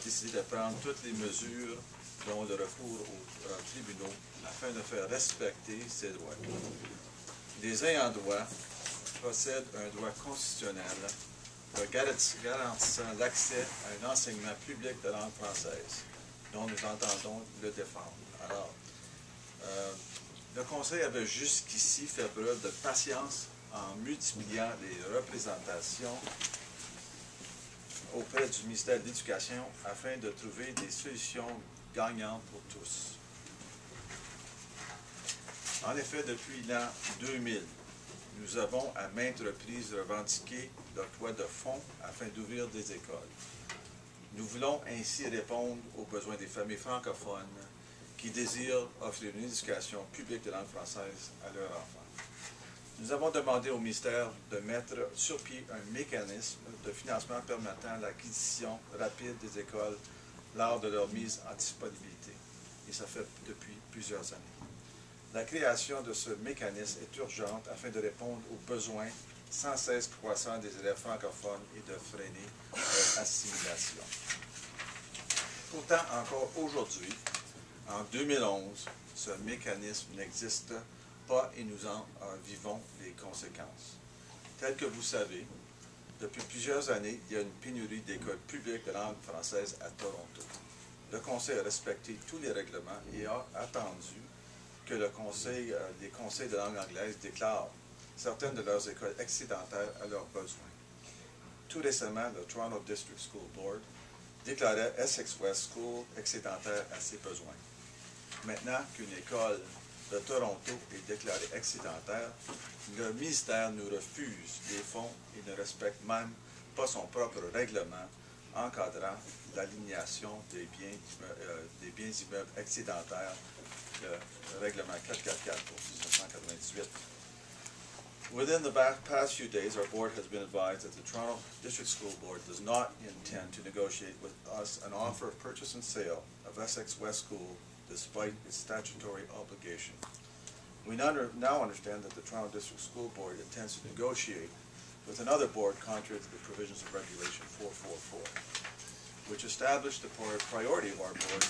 décidé de prendre toutes les mesures, dont le recours aux tribunaux, afin de faire respecter ces droits. Les ayants droit possèdent un droit constitutionnel garantissant l'accès à un enseignement public de langue française, dont nous entendons le défendre. Alors, le Conseil avait jusqu'ici fait preuve de patience en multipliant les représentations auprès du ministère de l'Éducation afin de trouver des solutions gagnantes pour tous. En effet, depuis l'an 2000, nous avons à maintes reprises revendiqué l'octroi de fonds afin d'ouvrir des écoles. Nous voulons ainsi répondre aux besoins des familles francophones qui désirent offrir une éducation publique de langue française à leurs enfants. Nous avons demandé au ministère de mettre sur pied un mécanisme de financement permettant l'acquisition rapide des écoles lors de leur mise en disponibilité. Et ça fait depuis plusieurs années. La création de ce mécanisme est urgente afin de répondre aux besoins sans cesse croissants des élèves francophones et de freiner leur assimilation. Pourtant, encore aujourd'hui, en 2011, ce mécanisme n'existe pas et nous en vivons les conséquences. Tel que vous savez, depuis plusieurs années, il y a une pénurie d'écoles publiques de langue française à Toronto. Le Conseil a respecté tous les règlements et a attendu que les conseils de langue anglaise déclarent certaines de leurs écoles excédentaires à leurs besoins. Tout récemment, le Toronto District School Board déclarait Essex West School excédentaire à ses besoins. Maintenant qu'une école de Toronto est déclarée excédentaire, le ministère nous refuse des fonds et ne respecte même pas son propre règlement encadrant l'alignation des biens immeubles excédentaires, le règlement 444 pour 1998. Within the past few days, our board has been advised that the Toronto District School Board does not intend to negotiate with us an offer of purchase and sale of Essex West School despite its statutory obligation. We now understand that the Toronto District School Board intends to negotiate with another board contrary to the provisions of Regulation 444, which established the priority of our board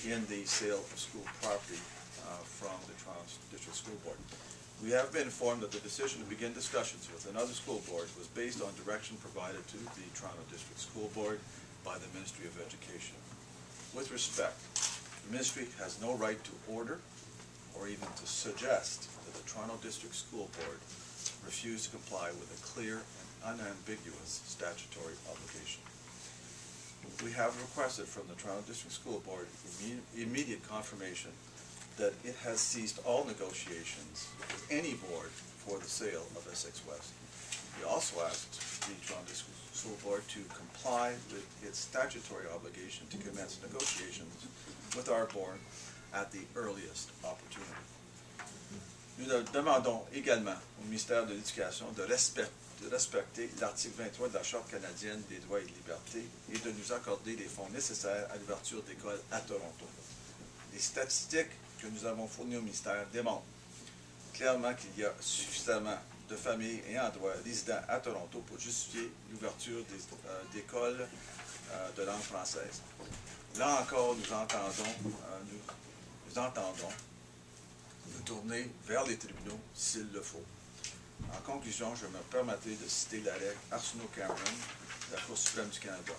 in the sale of school property from the Toronto District School Board. We have been informed that the decision to begin discussions with another school board was based on direction provided to the Toronto District School Board by the Ministry of Education. With respect, the Ministry has no right to order or even to suggest that the Toronto District School Board refuse to comply with a clear and unambiguous statutory obligation. We have requested from the Toronto District School Board immediate confirmation that it has ceased all negotiations with any board for the sale of Essex West. We also asked the Toronto District School Board to comply with its statutory obligation to commence negotiations with our board at the earliest opportunity. Nous demandons également au ministère de l'Éducation de respecter l'article 23 de la Charte canadienne des droits et libertés et de nous accorder les fonds nécessaires à l'ouverture d'écoles à Toronto. Les statistiques que nous avons fournies au ministère démontrent clairement qu'il y a suffisamment de familles ayant droit résidant à Toronto pour justifier l'ouverture d'écoles de langue française. Là encore, nous entendons nous tourner vers les tribunaux s'il le faut. En conclusion, je me permettrai de citer la règle Arsenault-Cameron de la Cour suprême du Canada.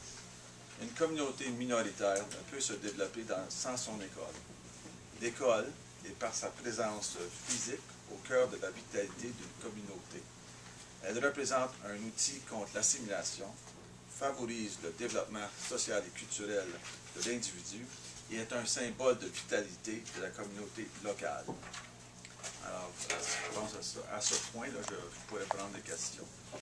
Une communauté minoritaire ne peut se développer sans son école. L'école est par sa présence physique au cœur de la vitalité d'une communauté. Elle représente un outil contre l'assimilation, favorise le développement social et culturel de l'individu et est un symbole de vitalité de la communauté locale. Alors, je pense à ce point-là, je pourrais prendre des questions.